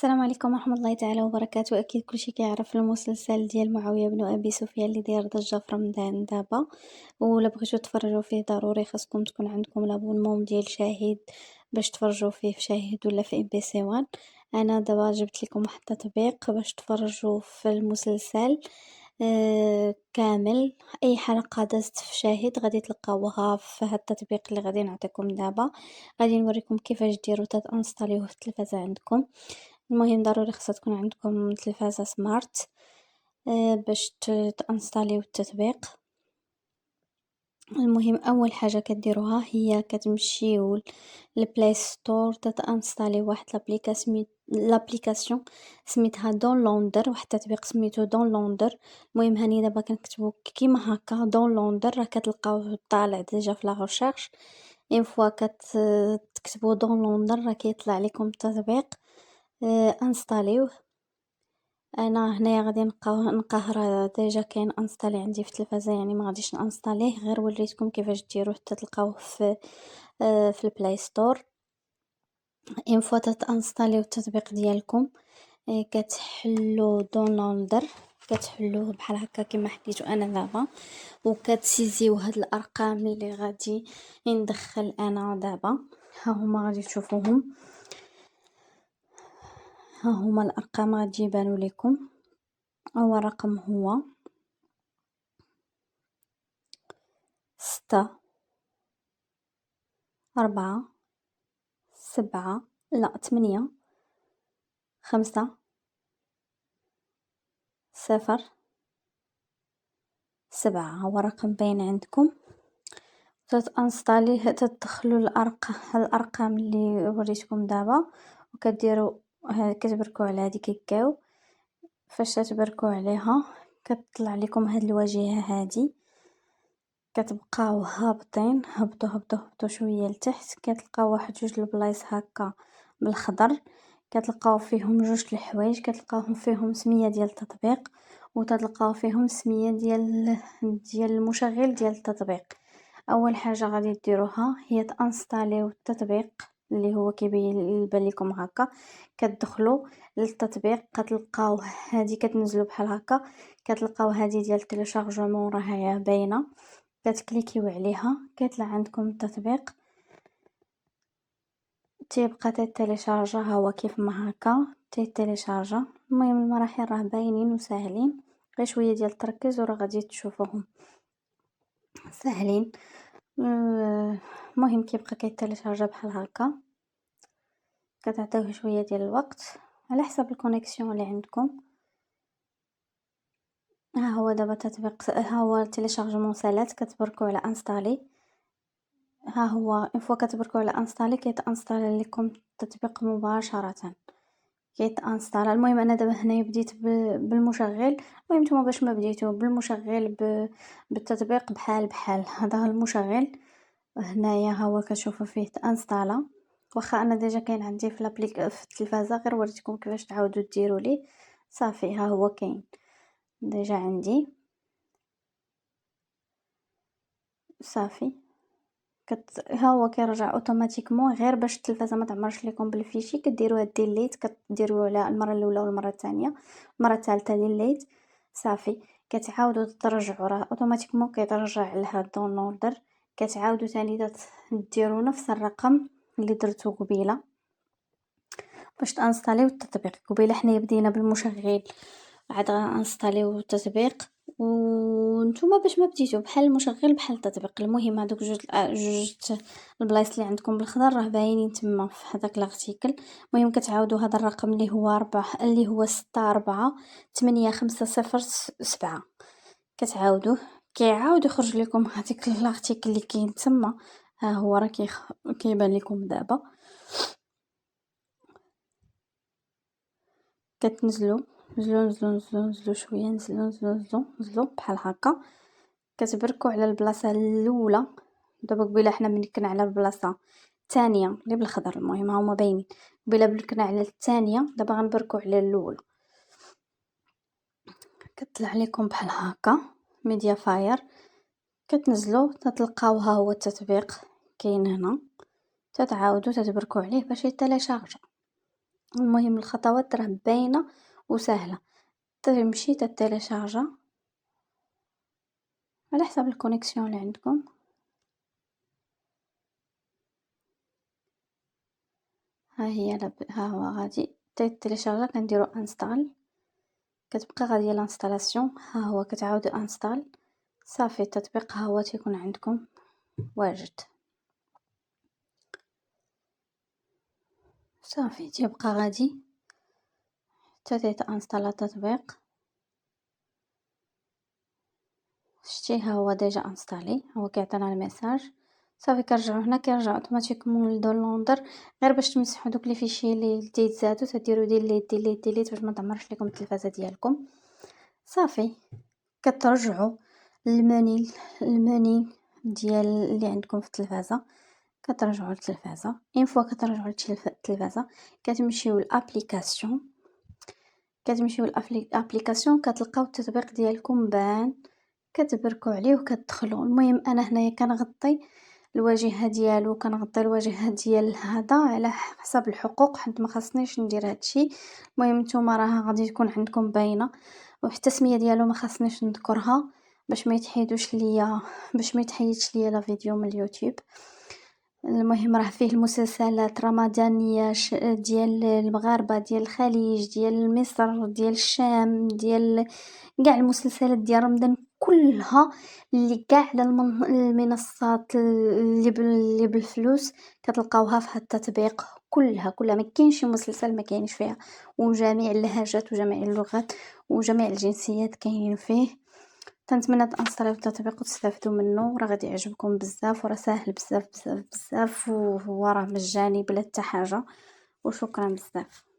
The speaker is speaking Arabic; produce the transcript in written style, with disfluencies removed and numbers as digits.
السلام عليكم ورحمة الله تعالى وبركاته. أكيد كلشي كيعرف المسلسل ديال معاوية بن أبي سفيان اللي داير ضجة في رمضان دابا، ولا بغيتو تفرجوا فيه ضروري خاصكم تكون عندكم لابونمون ديال شاهد باش تفرجوا فيه في شاهد ولا في ام بي سي وان. انا دابا جبت لكم واحد التطبيق باش تفرجوا في المسلسل كامل. اي حلقة دازت في شاهد غادي تلقاوها في هاد التطبيق اللي غادي نعطيكم دابا. غادي نوريكم كيفاش ديروا تانستاليوه في التلفازة عندكم. المهم ضروري خاصها تكون عندكم تلفازة سمارت باش تانستاليو التطبيق. المهم اول حاجه كديروها هي كتمشيو للبلاي ستور تانستاليو واحد لابليكاسيون سميتها دونلوندر، واحد التطبيق سميتو دونلوندر. المهم هاني دابا كنكتبو كيما هكا دونلوندر راه كتلقاوه طالع ديجا في لا ريشيرش. اون فوا كتكتبوا دونلوندر راه كيطلع لكم التطبيق. انستاليوه. انا هنايا غادي نقهر ديجا كاين انستالي عندي في التلفازه، يعني ما غاديش نانستاليه، غير وريتكم كيفاش ديروه حتى تلقاوه في البلاي ستور. اون فوا تانستاليو التطبيق ديالكم كتحلو دونلوندر، كتحلوه بحال هكا كما حكيتو انا دابا، وكتسيزيو هاد الارقام اللي غادي ندخل انا دابا. ها هما غادي تشوفوهم، ها هما الارقام غادي يبانوا لكم. اول رقم هو 6 4 7 لا 8 5 0 7. هو رقم باين عندكم. تتانستاليه تدخلوا الارقام اللي وريتكم دابا، وكديروا كتبركوا على هذيك الكاو. فاش تبركوا عليها كتطلع لكم هاد الواجهه هادي، كتبقاو هابطين هبطوا هبطوا هبطوا شويه لتحت، كتلقاو واحد جوج البلايص هكا بالخضر، كتلقاو فيهم جوج الحوايج، كتلقاوهم فيهم سميه ديال التطبيق، وتلقاو فيهم سميه ديال المشغل ديال التطبيق. اول حاجه غادي ديروها هي تانستاليو التطبيق اللي هو يبان لكم هكا. كتدخلوا للتطبيق كتلقاو هذه كتنزلوا بحال هكا، كتلقاو هذه ديال التيليشارجمون راها باينه، كتكليكيو عليها كيطلع عندكم التطبيق، تيبقى تيليشارجا ها هو كيف ما هكا تيليشارجا. المهم المراحل راه باينين وساهلين، غير شويه ديال التركيز وراه غادي تشوفوهم ساهلين. المهم كيبقى كيتيليشارجا بحال هكا، كتعطيوه شويه ديال الوقت على حسب الكونيكسيون اللي عندكم. ها هو دابا التطبيق، ها هو التيليشارجمون سالات، كتبركوا على انستالي. ها هو اون فوا كتبركوا على انستالي كيتانستالي لكم التطبيق مباشره، كيتانستالا. المهم انا دابا هنايا بديت بالمشغل. المهم نتوما باش ما بديتو بالمشغل بالتطبيق بحال هذا هو المشغل. هنايا ها هو كتشوفوا فيه تانستالا، واخا انا ديجا كاين عندي في لابليك في التلفازه، غير وريتكم كيفاش تعاودوا ديروا ليه. صافي ها هو كاين ديجا عندي. صافي ها هو كيرجع اوتوماتيكمون، غير باش التلفازه ما تعمرش لكم بالفيشي كديروها ديليت، كديروا على المره الاولى والمره الثانيه، المره الثالثه ديليت. صافي كتعاودوا ترجعوا، راه اوتوماتيكمون كيترجع لهاد الدونلودر. كتعاودوا ثاني ديروا نفس الرقم اللي درتو قبيله باش تانستاليو التطبيق. قبيله حنايا بدينا بالمشغل، عاد غنانستاليو التطبيق، ونتوما باش ما بديتو بحال المشغل بحال التطبيق. المهم هذوك جوج البلايص اللي عندكم بالخضر راه باينين تما في هذاك الارتيكل. المهم كتعاودوا هذا الرقم اللي هو 4 اللي هو 6 4 8 5 0 7، كتعاودوه كيعاود يخرج لكم هذيك الارتيكل اللي كاين تما. ها هو راه كيبان لكم دابا. كتنزلوا نزلوا شويه، نزلوا بحال هكا، كتبركوا على البلاصه الاولى. دابا قبيله حنا ملي كنا على البلاصه الثانيه اللي بالخضر، المهم هما باينين. قبيله ملي كنا على الثانيه، دابا غنبركوا على الاولى. كتطلع لكم بحال هكا ميديا فاير، كتنزلوا تتلقاو ها هو التطبيق كاين هنا، تتعاودوا تتبركوا عليه باش يتيليشارجا. المهم الخطوات راه باينة وسهلة، تمشي تتيليشارجا على حسب الكونيكسيون اللي عندكم. ها هي ها هو غادي تيليشارجا كنديرو انستال، كتبقى غادية الانستالاسيون، ها هو كتعاودو انستال، صافي التطبيق ها هو تيكون عندكم واجد. صافي تيبقى غادي حتى تيتانستالا التطبيق. شتي ها هو ديجا انستالي، هو كيعطينا الميساج. صافي كنرجعو هنا كيرجع اوتوماتيكمون للدونلودر، غير باش تمسحو دوك لي فيشي لي تيتزادو تديرو ديليت ديليت ديليت باش ما تعمرش ليكم التلفازة ديالكم. صافي كترجعوا المني ديال اللي عندكم في التلفازة، كترجعوا للتلفازة. اون فوا كترجعوا للتلفازة كتمشيو لابليكاسيون، كتلقاو التطبيق ديالكم بان، كتبركو عليه وكتدخلوا. المهم انا هنايا كنغطي الواجهه ديالو، كنغطي الواجهه ديال هذا على حسب الحقوق، حيت ما خاصنيش ندير هادشي. المهم نتوما راه غادي تكون عندكم باينه، وحتى السميه ديالو ما خاصنيش نذكرها باش ما يتحيدوش ليا، باش ما يتحيدش ليا لا فيديو من اليوتيوب. المهم راه فيه المسلسلات رمضانية ديال المغاربة، ديال الخليج، ديال مصر، ديال الشام، ديال كاع المسلسلات ديال رمضان كلها، اللي كاع على المنصات اللي بالفلوس كتلقاوها في هاد التطبيق. كلها ما كاينش شي مسلسل ما كاينش فيها، وجميع اللهجات وجميع اللغات وجميع الجنسيات كاينين فيه. كنتمنى تانستاليو التطبيق وتستافدوا منه، راه غادي يعجبكم بزاف، وراه ساهل بزاف بزاف بزاف، وهو راه مجاني بلا حتى حاجه. وشكرا بزاف.